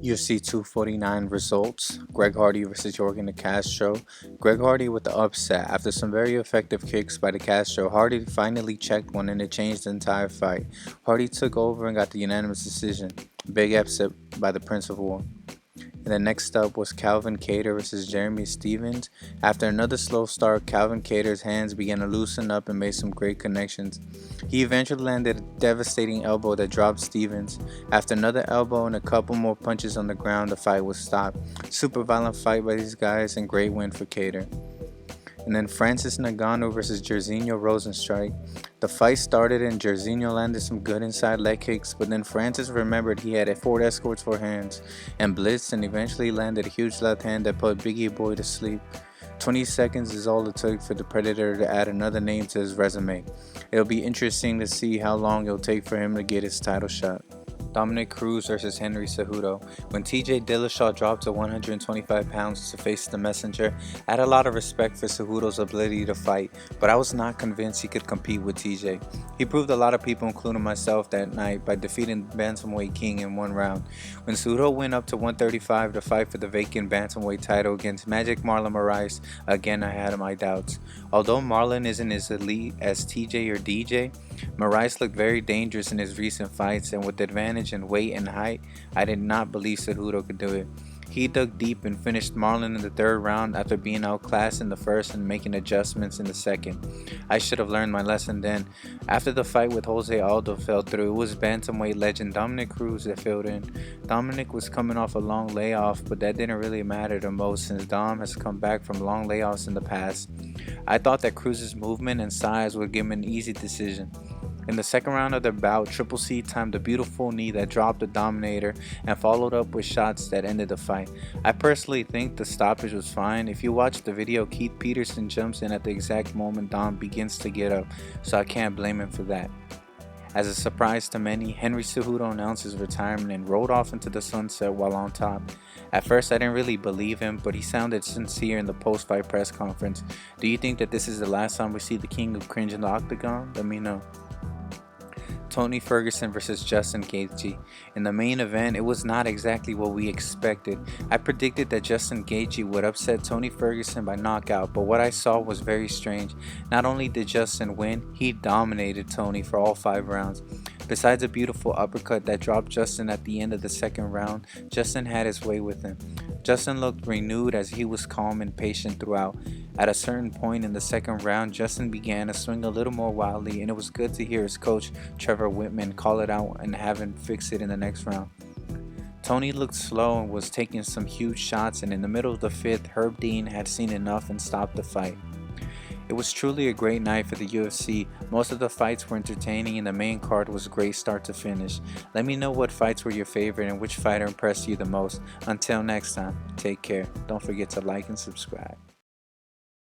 UFC 249 results. Greg Hardy vs. Yorgan de Castro. Greg Hardy with the upset. After some very effective kicks by de Castro, Hardy finally checked one and it changed the entire fight. Hardy took over and got the unanimous decision. Big upset by the Prince of War. And then next up was Calvin Kattar vs. Jeremy Stephens. After another slow start, Calvin Kattar's hands began to loosen up and made some great connections. He eventually landed a devastating elbow that dropped Stephens. After another elbow and a couple more punches on the ground, the fight was stopped. Super violent fight by these guys and great win for Kattar. And then Francis Ngannou vs. Jairzinho Rozenstruik. The fight started and Jairzinho landed some good inside leg kicks, but then Francis remembered he had 4 escorts for hands and blitzed and eventually landed a huge left hand that put Biggie Boy to sleep. 20 seconds is all it took for the Predator to add another name to his resume. It'll be interesting to see how long it'll take for him to get his title shot. Dominick Cruz vs. Henry Cejudo. When TJ Dillashaw dropped to 125 pounds to face the Messenger, I had a lot of respect for Cejudo's ability to fight, but I was not convinced he could compete with TJ. He proved a lot of people, including myself, that night by defeating the Bantamweight King in 1 round. When Cejudo went up to 135 to fight for the vacant Bantamweight title against Magic Marlon Moraes, again I had my doubts. Although Marlon isn't as elite as TJ or DJ, Moraes looked very dangerous in his recent fights, and with the advantage in weight and height, I did not believe Cejudo could do it. He dug deep and finished Marlon in the 3rd round after being outclassed in the 1st and making adjustments in the 2nd. I should have learned my lesson then. After the fight with Jose Aldo fell through, it was Bantamweight legend Dominick Cruz that filled in. Dominick was coming off a long layoff, but that didn't really matter to most since Dom has come back from long layoffs in the past. I thought that Cruz's movement and size would give him an easy decision. In the 2nd round of their bout, Triple C timed a beautiful knee that dropped the Dominator and followed up with shots that ended the fight. I personally think the stoppage was fine. If you watch the video, Keith Peterson jumps in at the exact moment Dom begins to get up, so I can't blame him for that. As a surprise to many, Henry Cejudo announced his retirement and rode off into the sunset while on top. At first I didn't really believe him, but he sounded sincere in the post-fight press conference. Do you think that this is the last time we see the King of Cringe in the octagon? Let me know. Tony Ferguson vs. Justin Gaethje. In the main event, it was not exactly what we expected. I predicted that Justin Gaethje would upset Tony Ferguson by knockout, but what I saw was very strange. Not only did Justin win, he dominated Tony for all 5 rounds. Besides a beautiful uppercut that dropped Justin at the end of the 2nd round, Justin had his way with him. Justin looked renewed as he was calm and patient throughout. At a certain point in the 2nd round, Justin began to swing a little more wildly, and it was good to hear his coach, Trevor Whitman, call it out and have him fix it in the next round. Tony looked slow and was taking some huge shots, and in the middle of the 5th, Herb Dean had seen enough and stopped the fight. It was truly a great night for the UFC. Most of the fights were entertaining and the main card was great start to finish. Let me know what fights were your favorite and which fighter impressed you the most. Until next time, take care. Don't forget to like and subscribe.